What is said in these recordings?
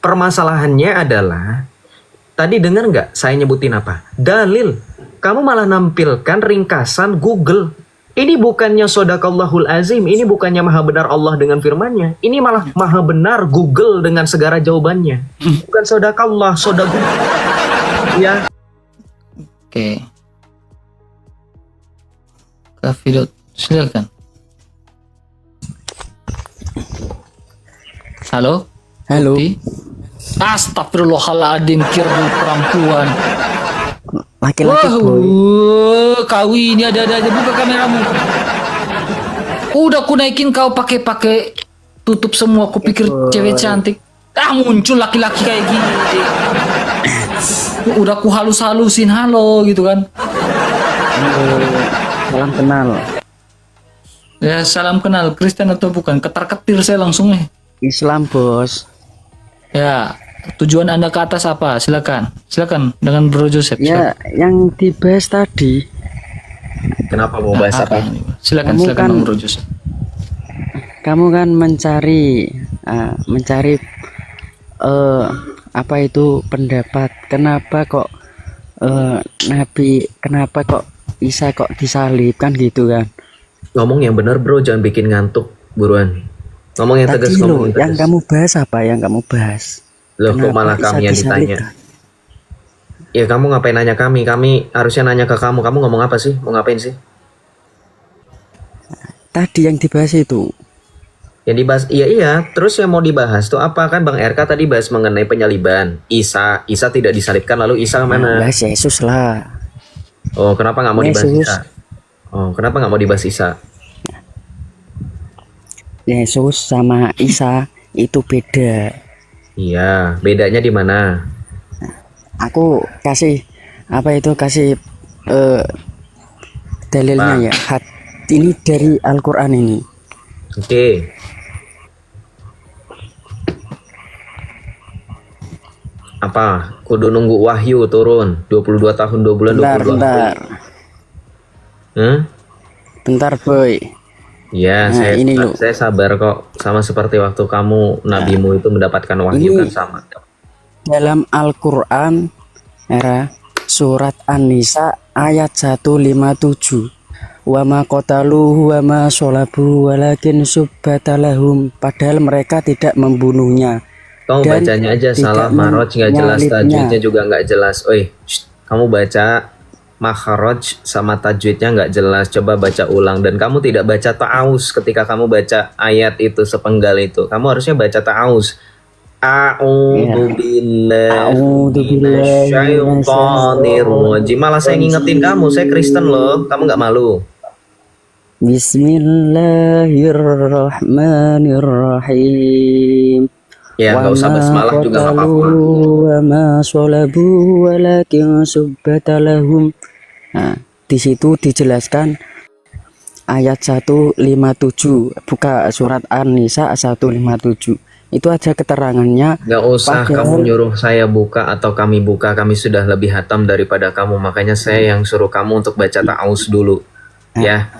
Permasalahannya adalah, tadi dengar nggak saya nyebutin apa? Dalil. Kamu malah nampilkan ringkasan Google. Ini bukannya sodakallahul azim, ini bukannya maha benar Allah dengan firman-Nya. Ini malah maha benar Google dengan segala jawabannya. Bukan sodakallah, sodagu. Ya. Oke. Kak Fidot, silakan. Halo? Halo. Bukti? Astagfirullahaladzim, kira perempuan. Laki-laki boy. Kau ini ada aja, buka kameramu. Udah ku naikin kau pakai tutup semua, aku pikir cewek cantik. Muncul laki-laki kayak gini. Udah ku halus-halusin halo gitu kan. Salam kenal. Ya salam kenal, Kristen atau bukan? Ketar-ketir saya langsung Islam bos. Ya, tujuan Anda ke atas apa? Silakan dengan Bro Joseph. Ya, yang dibahas tadi. Kenapa mau bahas apa? Silakan kan, Bro Joseph. Kamu kan mencari apa itu pendapat. Kenapa kok Nabi, kenapa kok Isa kok disalib kan gitu kan? Ngomong yang benar bro, jangan bikin ngantuk buruan. Ngomong yang tegas, ngomong yang tegas. Yang kamu bahas apa? Yang kamu bahas? Loh, kok malah kami yang ditanya? Ya kamu ngapain nanya kami? Kami harusnya nanya ke kamu. Kamu ngomong apa sih? Mau ngapain sih? Tadi yang dibahas itu. Yang dibahas, iya. Terus yang mau dibahas tuh apa? Kan Bang RK tadi bahas mengenai penyaliban. Isa tidak disalibkan, lalu Isa mana? Bahas Yesus lah. Oh, kenapa nggak mau dibahas Isa? Oh, kenapa nggak mau dibahas Isa? Yesus sama Isa itu beda. Iya, bedanya di mana? Aku kasih dalilnya ya. Ini dari Al-Qur'an ini. Oke. Apa? Kudu nunggu wahyu turun 22 tahun 2 bulan 22 hari. Bentar boy. Ya, saya sabar kok. Sama seperti waktu kamu nabimu itu mendapatkan wahyu kan sama. Dalam Al-Qur'an surat An-Nisa ayat 157. Wa ma qataluhu wa ma sholabu walakin subbatalahum. Padahal mereka tidak membunuhnya. Kamu bacanya aja salah, Maroj nggak jelas, tajwidnya juga nggak jelas. Oi, kamu baca makharaj sama tajwidnya nggak jelas, coba baca ulang. Dan kamu tidak baca ta'awuz ketika kamu baca ayat itu sepenggal itu. Kamu harusnya baca ta'awuz. A'udzu billahi minasyaitonir rajim. Malah saya ngingetin kamu, saya Kristen loh. Kamu nggak malu? Bismillahirrahmanirrahim. Ya, nggak usah basmalah juga nggak apa-apa. Wa ma sholabu walakin subbatalahum. Nah, di situ dijelaskan ayat 157, buka surat An-Nisa 157. Itu aja keterangannya. Nggak usah kamu nyuruh saya buka atau kami buka, kami sudah lebih hatam daripada kamu. Makanya saya yang suruh kamu untuk baca ta'awuz dulu. Ya.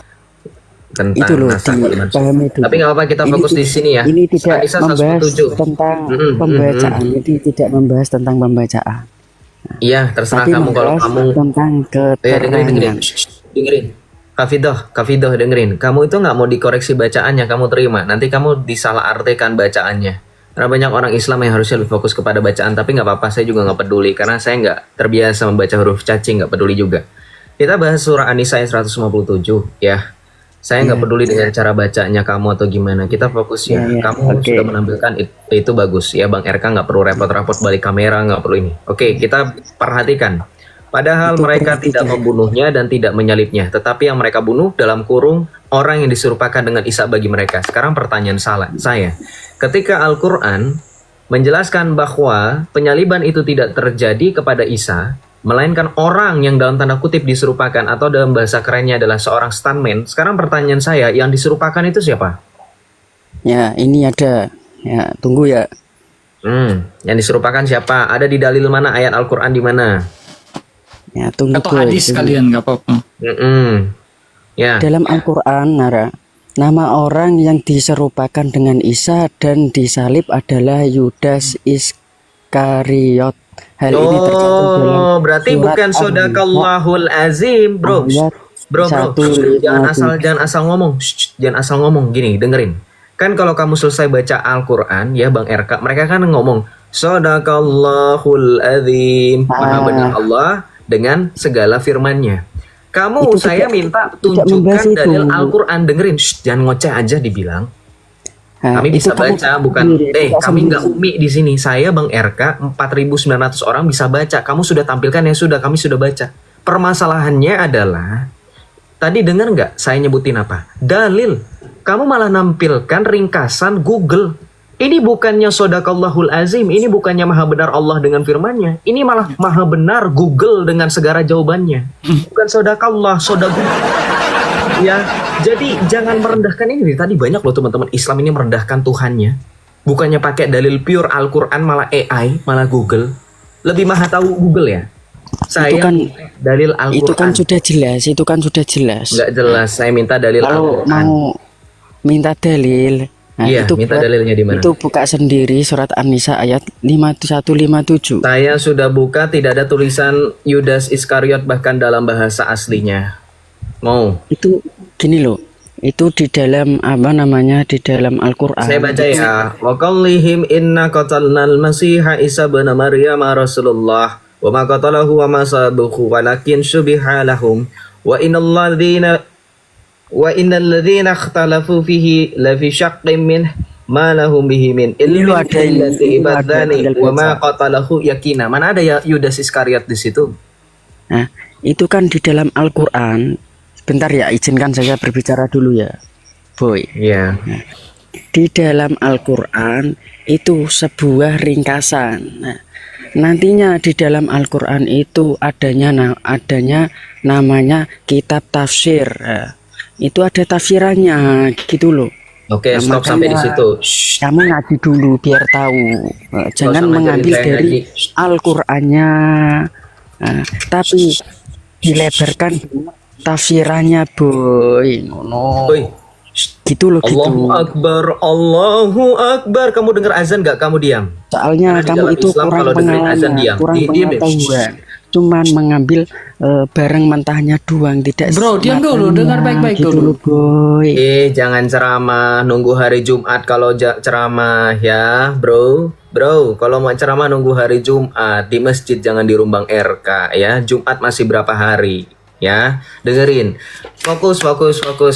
Tentang itu loh, tapi nggak apa-apa, kita fokus di sini ya. Ini tidak membahas tentang pembacaan, jadi tidak membahas tentang pembacaan. Iya, terserah kamu. Kalau kamu tentang keterangan. Dengerin. Kafidoh dengerin. Kamu itu nggak mau dikoreksi bacaannya, kamu terima. Nanti kamu disalahartikan bacaannya. Karena banyak orang Islam yang harusnya lebih fokus kepada bacaan, tapi nggak apa-apa, saya juga nggak peduli karena saya nggak terbiasa membaca huruf cacing, nggak peduli juga. Kita bahas surah An-Nisa 157 ya. Saya nggak peduli dengan cara bacanya kamu atau gimana. Kita fokus ya. Kamu sudah menampilkan itu bagus ya, Bang RK nggak perlu repot-repot balik kamera, nggak perlu ini. Oke, kita perhatikan. Padahal mereka tidak membunuhnya dan tidak menyalibnya, tetapi yang mereka bunuh dalam kurung orang yang diserupakan dengan Isa bagi mereka. Sekarang pertanyaan saya, ketika Al-Quran menjelaskan bahwa penyaliban itu tidak terjadi kepada Isa, melainkan orang yang dalam tanda kutip diserupakan, atau dalam bahasa kerennya adalah seorang stuntman. Sekarang pertanyaan saya, yang diserupakan itu siapa? Ya, ini ada. Ya, tunggu ya. Yang diserupakan siapa? Ada di dalil mana? Ayat Al-Quran di mana? Ya, tunggu. Atau hadis kalian, nggak apa-apa. Ya. Dalam Al-Quran, nama orang yang diserupakan dengan Isa dan disalib adalah Yudas Iskariot. Hal ini tercantum dalam Oh, berarti surat bukan An-Nisa sodakallahul azim, bro. ayat Bro, 157. jangan asal ngomong. Jangan asal ngomong gini, dengerin. Kan kalau kamu selesai baca Al-Qur'an ya Bang RK, mereka kan ngomong sodakallahul azim. Maha benar Allah dengan segala firman-Nya. Kamu Itu saya tidak- minta tidak membahas tunjukkan dalil itu. Al-Qur'an, dengerin. Jangan ngoceh aja dibilang. Nah, Kami itu bisa kamu baca, bukan sendiri, tidak kami sendiri. nggak umi di sini. Saya Bang RK 4.900 orang bisa baca. Kamu sudah tampilkan ya sudah, kami sudah baca. Permasalahannya adalah tadi dengar nggak saya nyebutin apa? Dalil. Kamu malah nampilkan ringkasan Google. Ini bukannya sodakallahul azim, ini bukannya maha benar Allah dengan firman-Nya. Ini malah maha benar Google dengan segala jawabannya. Bukan sodakallah, sodagung. Ya, jadi jangan merendahkan ini. Tadi banyak loh teman-teman Islam ini merendahkan Tuhannya. Bukannya pakai dalil pure Al-Quran, malah AI, malah Google. Lebih maha tahu Google ya. Saya kan- dalil Al-Quran. Itu kan sudah jelas, itu kan sudah jelas. Nggak jelas. Saya minta dalil Kalau Al-Quran. mau minta dalil, nah, Iya, itu minta dalilnya di mana? Itu buka sendiri surat An-Nisa ayat 5157. Saya sudah buka, tidak ada tulisan Yudas Iskariot bahkan dalam bahasa aslinya. Mau? Itu gini loh, itu di dalam apa namanya, di dalam Al-Qur'an. Saya baca ya. Wa qallihim inna qatalnal masiha Isa bin Maryam Rasulullah wa ma qatalahu wa ma sabuhu walakin syubiha lahum wa innal ladzina ikhtalafu fihi la fi syaqqin min ma lahum bihi min ilmin Ini ada ini, illati ini ibadani ada wa ma qatalahu yakina. Mana ada ya Yudas Iskariot di situ? Nah, itu kan di dalam Al-Qur'an. Bentar ya, izinkan saya berbicara dulu ya, Boy. Iya. Di dalam Al-Qur'an itu sebuah ringkasan. Nah, nantinya di dalam Al-Qur'an itu adanya namanya kitab tafsir. Nah, itu ada tafsirannya gitu loh. Oke, Nah, stop sampai di makanya situ. Shh. Kamu ngaji dulu biar tahu. Nah, jangan sama mengambil jadi saya dari ngaji. Al-Qur'annya. Nah, tapi dilebarkan tafsirannya, Boy. No. Woi, Gitu loh, Allahu gitu. Akbar, Allahu Akbar. Kamu dengar azan nggak? Kamu diam. Soalnya Karena di kamu dalam itu Islam kurang kalau dengerin azan pengalaman, diam. kurang Diam ya. pengetahuan. Cuman mengambil barang mentahnya doang, tidak Bro, diam dulu, sematanya. dengar baik-baik Gitu dulu. loh, Boy. Jangan ceramah nunggu hari Jumat kalau ceramah ya, bro. Bro, kalau mau ceramah nunggu hari Jumat di masjid, jangan di Rumbang RK ya. Jumat masih berapa hari? Ya, dengerin. Fokus,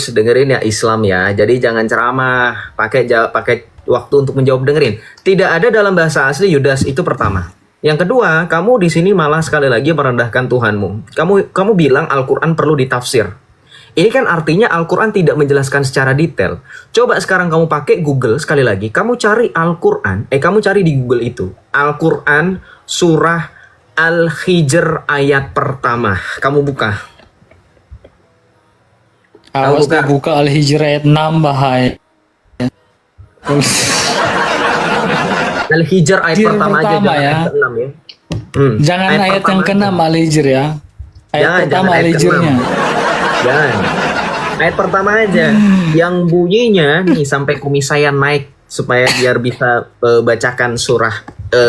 dengerin ya Islam ya. Jadi jangan ceramah, pakai waktu untuk menjawab, dengerin. Tidak ada dalam bahasa asli Yudas, itu pertama. Yang kedua, kamu di sini malah sekali lagi merendahkan Tuhanmu. Kamu bilang Al-Qur'an perlu ditafsir. Ini kan artinya Al-Qur'an tidak menjelaskan secara detail. Coba sekarang kamu pakai Google sekali lagi, kamu cari Al-Qur'an, kamu cari di Google itu Al-Qur'an surah Al-Hijr ayat pertama. Kamu buka. Awas gak buka Al-Hijr ayat 6 bahaya. Al-Hijr ayat Hijr pertama aja, pertama jangan ya. ayat ke-6 ya. Jangan ayat yang pertama ke-6 Al-Hijr ya. Ayat Jangan pertama ayat Al-Hijrnya. ke-6. Jangan. Ayat pertama aja. Yang bunyinya nih sampai kumis saya naik supaya biar bisa bacakan surah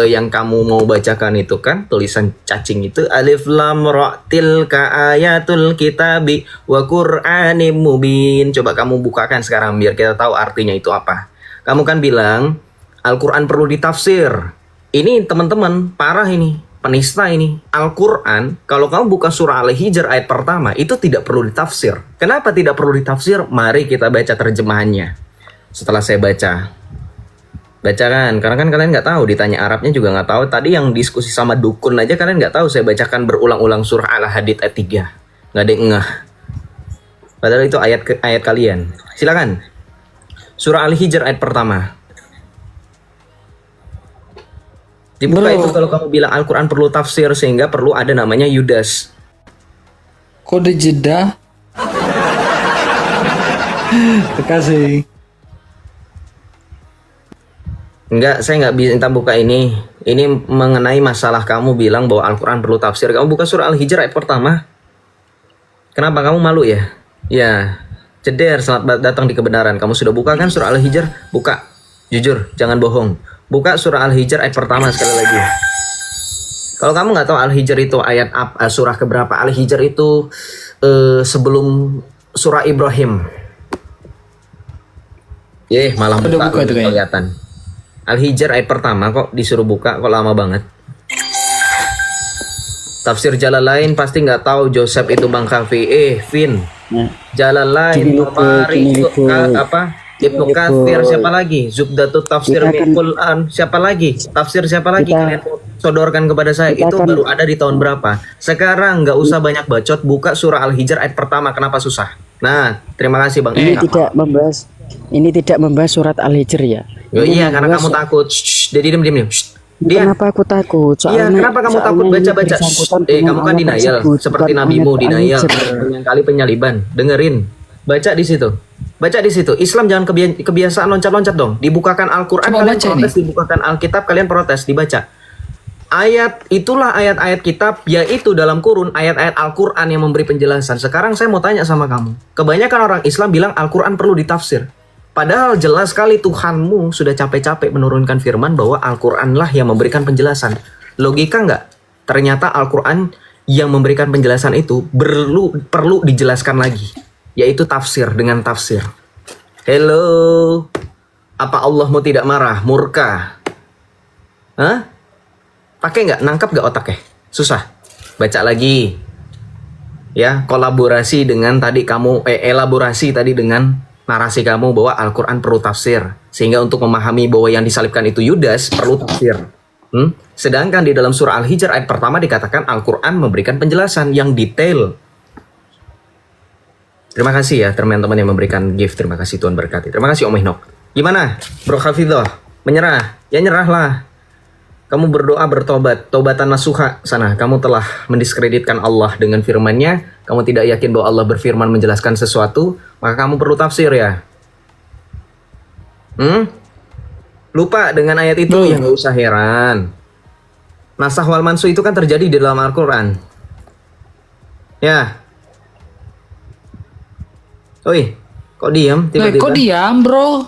yang kamu mau bacakan itu kan, tulisan cacing itu alif lam ra tilka ayatul kitabi wa qur'anim mubin. Coba kamu bukakan sekarang biar kita tahu artinya itu apa. Kamu kan bilang Al-Qur'an perlu ditafsir. Ini teman-teman parah ini, penista ini. Al-Qur'an kalau kamu buka surah Al-Hijr ayat pertama itu tidak perlu ditafsir. Kenapa tidak perlu ditafsir? Mari kita baca terjemahannya. Setelah saya baca kan, karena kan kalian nggak tahu, ditanya Arabnya juga nggak tahu. Tadi yang diskusi sama dukun aja kalian nggak tahu, saya bacakan berulang-ulang surah Al-Hadid ayat 3, nggak ada yang ngeh. Padahal itu ayat kalian. Silakan. Surah Al-Hijr ayat pertama. Dibuka Bro. itu kalau kamu bilang Al-Quran perlu tafsir sehingga perlu ada namanya Yudas. Kode jeda. Terima kasih. Enggak, saya nggak bisa buka ini. Ini mengenai masalah kamu bilang bahwa Al-Quran perlu tafsir. Kamu buka surah Al-Hijr ayat pertama. Kenapa kamu malu ya? Ya, ceder, selamat datang di kebenaran. Kamu sudah buka kan surah Al-Hijr? Buka. Jujur, jangan bohong. Buka surah Al-Hijr ayat pertama sekali lagi. Kalau kamu nggak tahu Al-Hijr itu ayat surah keberapa? Al-Hijr itu sebelum surah Ibrahim. Malah Udah buka buka itu kayaknya. kelihatan. Al-Hijr ayat pertama kok disuruh buka, kok lama banget. Tafsir Jalalain pasti nggak tahu Joseph itu Bang Kafi. Vin. Nah, Jalalain, Gini, Tabari, gini, itu Ibnu Gini, Katsir, siapa lagi? Zubdatut Tafsir Kita bil kan- Quran, siapa lagi? Tafsir siapa lagi? Kita- Kalian sodorkan kepada saya. kita Itu kan- baru ada di tahun berapa? Sekarang nggak usah banyak bacot, buka surah Al-Hijr ayat pertama. Kenapa susah? Nah, terima kasih Bang. ini Nggak tidak membahas surat Al-Hijr ya. Yo, Ini iya, karena membahas- kamu takut. Jadi diam. Dia. Kenapa aku takut? Iya, kenapa kamu takut soalnya ini baca-baca? bersangkutan dengan Kamu kan ayat denial, tersebut, seperti bukan nabimu ayat denial, Al-Hijr. yang kali penyaliban. Dengerin, baca di situ. Baca di situ. Islam jangan kebiasaan loncat-loncat dong. Dibukakan Al-Qur'an Coba kalian baca protes, dibukakan Alkitab kalian protes, dibaca. Itulah ayat-ayat kitab, yaitu dalam kurun ayat-ayat Al-Qur'an yang memberi penjelasan. Sekarang saya mau tanya sama kamu. Kebanyakan orang Islam bilang Al-Qur'an perlu ditafsir. Padahal jelas sekali Tuhanmu sudah capek-capek menurunkan firman bahwa Al-Qur'anlah yang memberikan penjelasan. Logika nggak? Ternyata Al-Qur'an yang memberikan penjelasan itu perlu dijelaskan lagi, yaitu tafsir dengan tafsir. Hello, apa Allahmu tidak marah, murka? Hah? Pakai nggak? Nangkap nggak otaknya? Susah. Baca lagi. Ya, kolaborasi dengan tadi kamu, elaborasi tadi dengan narasi kamu bahwa Al-Quran perlu tafsir. Sehingga untuk memahami bahwa yang disalibkan itu Yudas, perlu tafsir. Sedangkan di dalam surah Al-Hijr ayat pertama dikatakan Al-Quran memberikan penjelasan yang detail. Terima kasih ya teman-teman yang memberikan gift. Terima kasih, Tuhan berkati. Terima kasih Om Ihnok. Gimana Bro Hafidhoh? Menyerah? Ya nyerahlah. Kamu berdoa bertobat, tobatan nasuha sana. Kamu telah mendiskreditkan Allah dengan firman-Nya. Kamu tidak yakin bahwa Allah berfirman menjelaskan sesuatu, maka kamu perlu tafsir ya. Lupa dengan ayat itu ya nggak usah heran. Nasakh wal mansu itu kan terjadi di dalam Al-Quran. Ya. Oi, kok diam tiba-tiba? Kok diam, bro?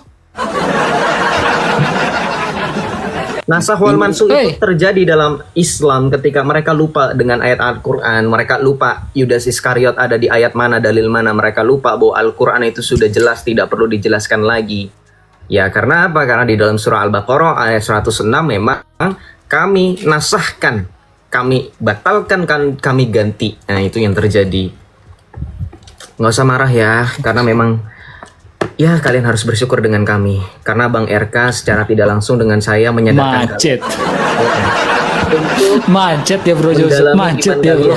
Nasakh wal mansu itu terjadi dalam Islam ketika mereka lupa dengan ayat Al-Quran. Mereka lupa Yudas Iskariot ada di ayat mana, dalil mana. Mereka lupa bahwa Al-Quran itu sudah jelas, tidak perlu dijelaskan lagi. Ya karena apa? Karena di dalam surah Al-Baqarah ayat 106 memang kami nasahkan, kami batalkan, kami ganti. Nah itu yang terjadi. Nggak usah marah ya, karena memang ya kalian harus bersyukur dengan kami. Karena Bang RK secara tidak langsung dengan saya menyadarkan Macet. Macet ya bro Joseph. Macet ya bro.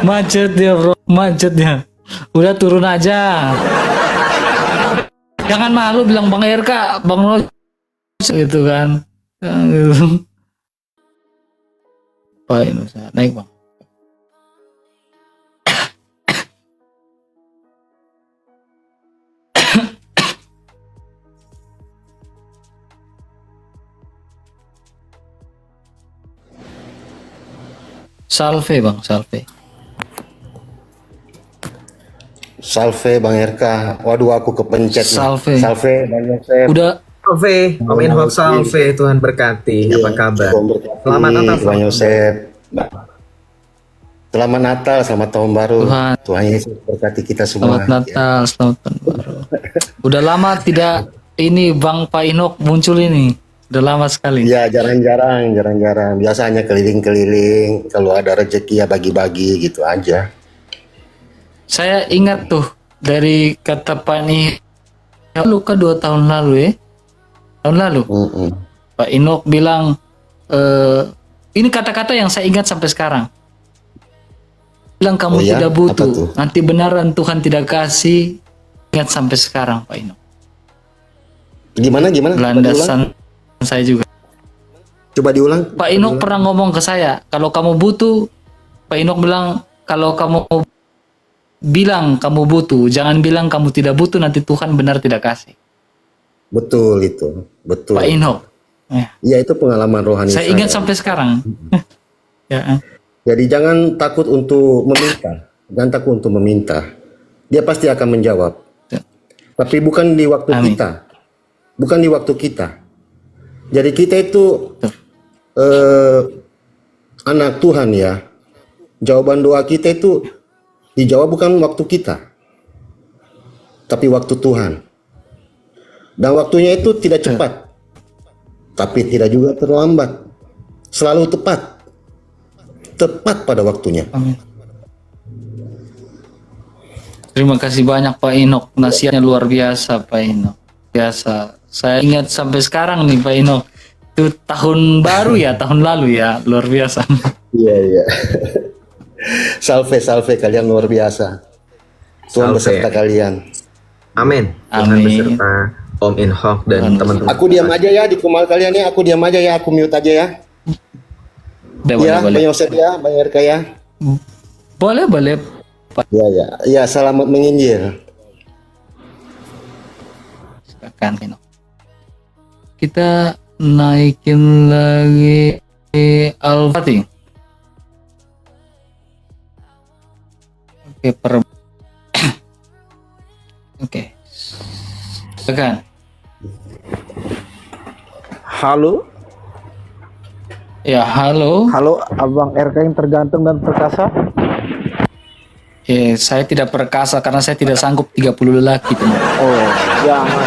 Macet ya bro. Macet ya. Udah turun aja. Jangan malu bilang Bang RK, Bang Ros gitu kan. Gitu. Pak ini naik Bang. Salve Bang, salve. Salve Bang RK. Waduh aku kepencet nih. Salve. Salve Bang Yosef. Udah Salve, Om Inhok salve, Tuhan berkati. Apa kabar? Selamat Natal, Bang Yosef. Selamat Natal, selamat tahun baru. Tuhan. Yesus berkati kita semua. Selamat Natal, selamat tahun baru. Udah lama tidak ini Bang Pak Inok muncul ini. Udah lama sekali. Ya jarang-jarang. Biasanya keliling-keliling. Kalau ada rezeki ya bagi-bagi gitu aja. Saya ingat tuh dari kata Pak Ini luka 2 tahun lalu ya. Tahun lalu. Pak Inok bilang ini kata-kata yang saya ingat sampai sekarang. Bilang kamu Oh ya? tidak Apa butuh. tuh? Nanti benaran Tuhan tidak kasih. Ingat sampai sekarang Pak Inok. Gimana? Landasan saya juga. Coba diulang. Pak Inok pernah ngomong ke saya, kalau kamu butuh, Pak Inok bilang, kalau kamu bilang kamu butuh, jangan bilang kamu tidak butuh, nanti Tuhan benar tidak kasih. Betul itu. Betul. Pak Inok. Ya itu pengalaman rohani Saya ingat sampai sekarang. Ya. Jadi jangan takut untuk meminta. Jangan takut untuk meminta. Dia pasti akan menjawab. Ya. Tapi bukan di waktu Amin. kita. bukan di waktu kita. Jadi kita itu anak Tuhan ya. Jawaban doa kita itu dijawab bukan waktu kita, tapi waktu Tuhan. Dan waktunya itu tidak cepat, tapi tidak juga terlambat. Selalu tepat pada waktunya. Amin. Terima kasih banyak Pak Inok, nasihatnya luar biasa Pak Inok. Biasa. Saya ingat sampai sekarang nih Pak Inok. Itu tahun baru ya, tahun lalu ya, luar biasa. Iya, iya. Salve kalian luar biasa. Tuhan Salve. beserta kalian. Amin. Tuhan Amin. beserta Om Inhok dan teman-teman. Aku diam aja ya di kumal kalian ya. Aku diam aja ya. Aku mute aja ya. Boleh, Ya, boleh. Bang Yosef ya, Bang RK ya. Boleh, boleh. Ya, ya. Ya, selamat menginjil. Silakan Inok. Kita naikin lagi Al-Fatih. Oke, Oke. Silakan. Halo, Ya, halo. halo Abang RK yang tergantung dan perkasa. Saya tidak perkasa karena saya tidak sanggup 30 lelaki, teman. Oh, jangan.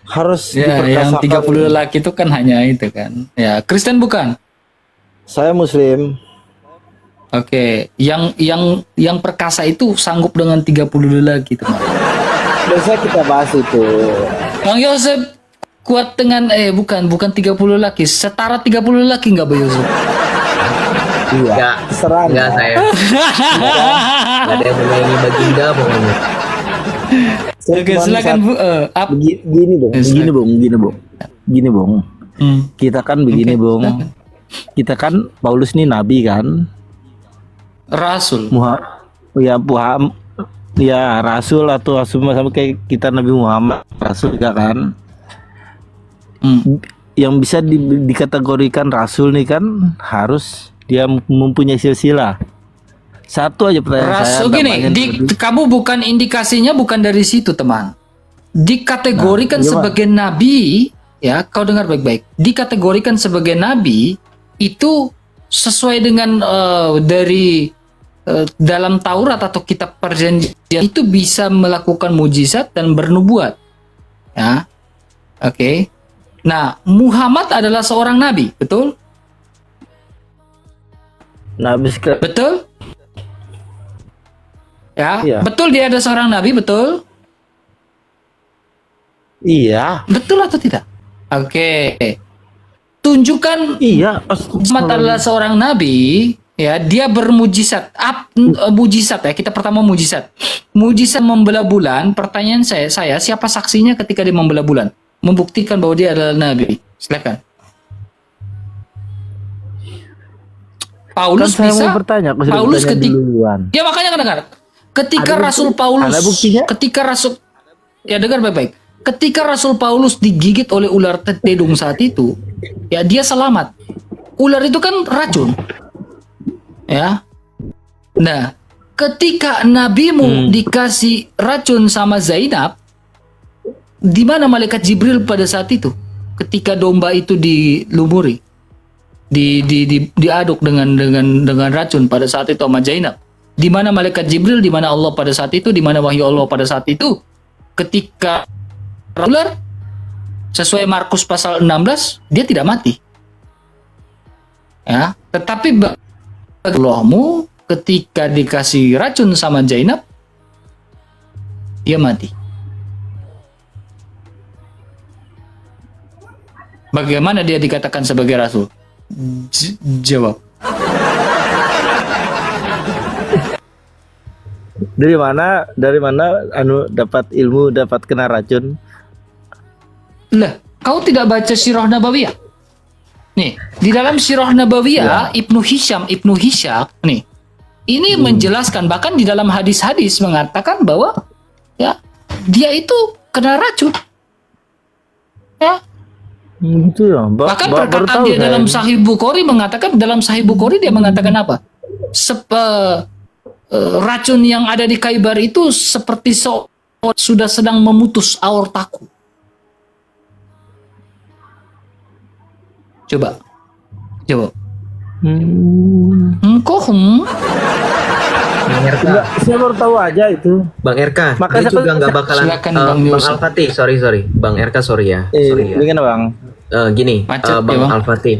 Harus Ya, yang diperkasakan. 30 lelaki itu kan hanya itu kan. Ya, Kristen bukan? Saya Muslim. Oke, yang perkasa itu sanggup dengan 30 lelaki, teman. Biasa kita bahas itu. Bang Yosef kuat dengan bukan 30 lelaki, setara 30 lelaki enggak Bang Yosef? Iya. Enggak, Serang. enggak saya. Enggak ada yang menyaingi baginda pokoknya. Oke, silakan Bu. Gini bung, Yes, gini bung, gini bung. Kita kan begini Oke, bung. silakan. Kita kan Paulus nih nabi kan. Rasul. Ya Rasul atau sama kayak kita Nabi Muhammad Rasul juga kan. Yang bisa dikategorikan Rasul nih kan harus dia mempunyai silsilah. Satu aja pertanyaan saya. Rasul gini, kamu bukan indikasinya bukan dari situ, teman. Dikategorikan Nah, sebagai nabi, ya, kau dengar baik-baik. Dikategorikan sebagai nabi itu sesuai dengan dari dalam Taurat atau kitab perjanjian itu bisa melakukan mujizat dan bernubuat. Ya. Oke. Nah, Muhammad adalah seorang nabi, betul? Nabi Betul? Ya, Iya. betul dia ada seorang nabi, betul? Iya, Betul atau tidak? Oke. Tunjukkan iya. Muhammad adalah seorang nabi, ya, dia bermujizat. Mujizat ya, kita pertama mujizat. Mujizat membelah bulan. Pertanyaan saya, siapa saksinya ketika dia membelah bulan? Membuktikan bahwa dia adalah nabi. Silakan. Paulus Kan saya bisa. mau bertanya, aku sudah Paulus bertanya ketika duluan. ya makanya kan dengar. Ketika Ada Rasul bukti- Paulus, ada buktinya? ketika Rasul, ya dengar baik-baik. Ketika Rasul Paulus digigit oleh ular tedung saat itu, ya dia selamat. Ular itu kan racun, ya. Nah, ketika nabimu dikasih racun sama Zainab, di mana malaikat Jibril pada saat itu? Ketika domba itu dilumuri, diaduk dengan racun pada saat itu sama Zainab. Di mana malaikat Jibril, di mana Allah pada saat itu, di mana wahyu Allah pada saat itu. Ketika ular sesuai Markus pasal 16, dia tidak mati. Ya, tetapi Allahmu ketika dikasih racun sama Zainab, dia mati. Bagaimana dia dikatakan sebagai rasul? Jawab. Dari mana dapat ilmu, dapat kena racun? Lah, kau tidak baca Sirah Nabawiyah? Nih, di dalam Sirah Nabawiyah, Ibnu Hisham, nih, ini menjelaskan, bahkan di dalam hadis-hadis mengatakan bahwa ya dia itu kena racun. Ya, Gitu ya. bahkan Baru perkataan tahu dia saya. dalam Sahih Bukhari mengatakan, dia mengatakan apa? Racun yang ada di Khaybar itu seperti sudah sedang memutus aortaku. Coba. Coba. Hmm. Kok Bang RK, Enggak, saya baru tahu aja itu. Bang RK, Makanya dia juga nggak bakalan. silakan, Bang Bang Yusuf. Al-Fatih, sorry, Bang RK sorry ya. Sorry ya. Gimana bang? Gini, Macet Bang ya, Bang? Al-Fatih.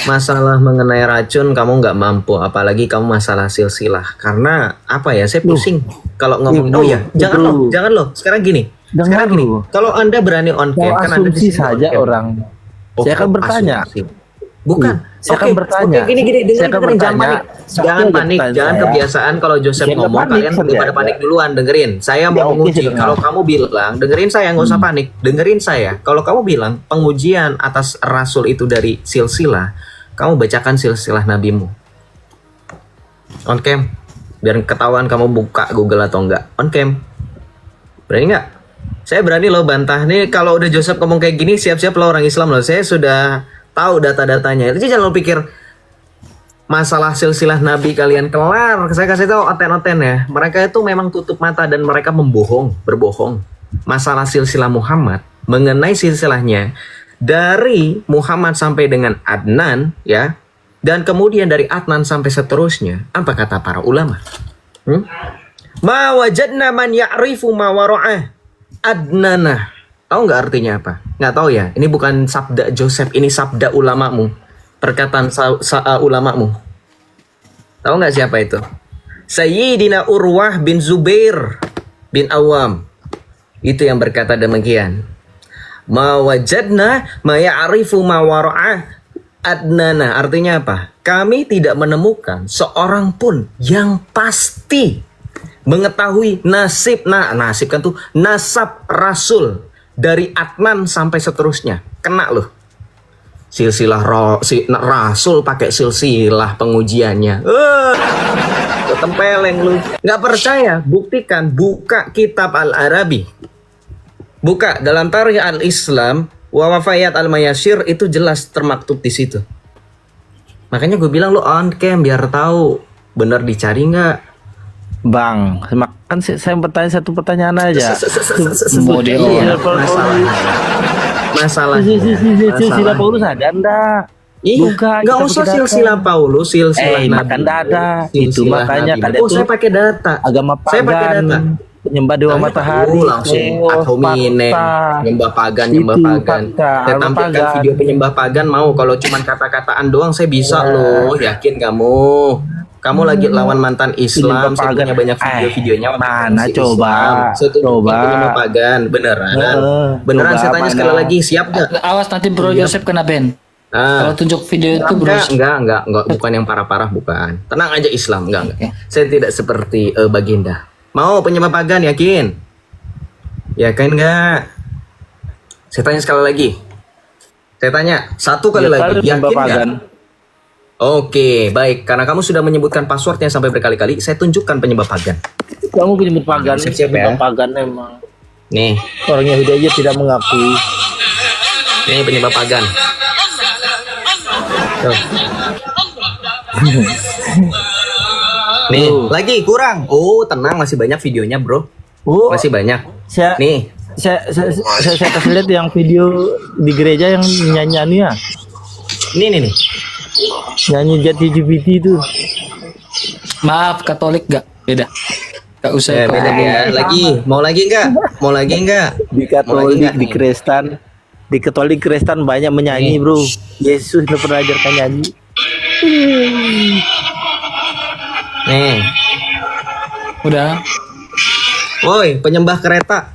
Masalah mengenai racun kamu nggak mampu, apalagi kamu masalah silsilah. Karena apa ya? Saya pusing kalau ngomongin. bro, Oh ya, jangan bro. loh, jangan loh. Sekarang gini. Jangan Sekarang gini. loh. Kalau Anda berani on Mau cam, kan Anda di asumsi sini on saja cam. orang. Oh, Saya akan bertanya. asumsi. Bukan. Saya akan bertanya. Oke, gini, Saya akan dengerin, jangan bertanya. panik. Satu Jangan aja panik, pertanyaan jangan saya. kebiasaan kalau Joseph Saya nggak ngomong panik, kalian santai pada aja. panik duluan. Dengerin, saya mau Ya, oke, menguji. saya Kalau dengar. kamu bilang, dengerin saya nggak usah panik. Dengerin saya. Kalau kamu bilang pengujian atas Rasul itu dari silsilah, kamu bacakan silsilah nabimu. On cam, biar ketahuan kamu buka Google atau enggak. On cam, berani nggak? Saya berani loh bantah nih. Kalau udah Joseph ngomong kayak gini, siap-siap lo orang Islam loh. Saya sudah tahu data-datanya. Itu jangan lo pikir masalah silsilah Nabi kalian kelar. Saya kasih tahu oten-oten ya. Mereka itu memang tutup mata dan mereka berbohong. Masalah silsilah Muhammad, mengenai silsilahnya dari Muhammad sampai dengan Adnan ya. Dan kemudian dari Adnan sampai seterusnya. Apa kata para ulama? Ma wajadna man ya'rifu ma wara'ah Adnana. Tahu nggak artinya apa? Nggak tahu ya. Ini bukan sabda Joseph, ini sabda ulamamu. Perkataan ulamamu. Tahu nggak siapa itu? Sayyidina Urwah bin Zubair bin Awam. Itu yang berkata demikian. Ma wajadna ma ya'rifu ma wara'ah Adnana. Artinya apa? Kami tidak menemukan seorang pun yang pasti mengetahui nasib kan tuh nasab Rasul dari Adnan sampai seterusnya. Kena loh. Silsilah Rasul pakai silsilah pengujiannya. Tempeleng lu. Nggak percaya? Buktikan. Buka kitab Al-Arabi. Buka dalam Tarikh Al-Islam wa Wafayat Al-Mayasir, itu jelas termaktub di situ. Makanya gue bilang lu on cam biar tahu bener dicari nggak. Bang, kan saya bertanya satu pertanyaan aja. Mau di Iya, on. masalah. Silsilah Paulus ada enggak? Iya, Buka, nggak kita usah pakai silsilah data. Paulus, silsilah Nabi. Makan dada. Itu Silsilah makanya Nabi. kalian Oh, saya pakai data. agama Saya pakai pagan, data. penyembah dewa Saya matahari. langsung Oh, atomine, fakta. nyembah pagan. Itu Saya fakta, tampilkan pagan. video penyembah pagan mau. Kalau cuman kata-kataan doang saya bisa loh. Yakin kamu? Kamu lagi lawan mantan Islam. Penyembah Saya pagan. punya banyak video-videonya. Mana Si coba? Islam. Saya tunjukin Coba. penyembah pagan. Beneran. Beneran Coba, saya tanya mana? sekali lagi. Siap gak? Awas nanti Bro Joseph kena ban. Kalau tunjuk video itu Bro. Enggak, bukan yang parah-parah, bukan. Tenang aja Islam, enggak. Saya tidak seperti Baginda. Mau penyembah pagan, yakin? Yakin enggak? Saya tanya sekali lagi. Saya tanya satu kali lagi, yakin enggak? Oke, baik. Karena kamu sudah menyebutkan passwordnya sampai berkali-kali, saya tunjukkan penyembah pagan. Kamu penyembah pagan, Siap-siap penyembah ya. pagan emang. Nih, Orang Yahudi aja tidak mengakui. ini penyembah pagan. Tuh. Nih, lagi kurang. Oh, tenang, masih banyak videonya, bro. Oh, Masih banyak. saya Nih, saya kasih lihat yang video di gereja yang nyanyi ya. nih. Nyanyi Jati GPT itu. Maaf Katolik gak? Beda. Gak usah Beda ya. Lagi, mau lagi enggak? Di Mau lagi Katolik, nggak di nih? Kristen, di Katolik Kristen banyak menyanyi, Bro. Yesus udah pernah ajarkan nyanyi. Nih. Udah. Woi, penyembah kereta.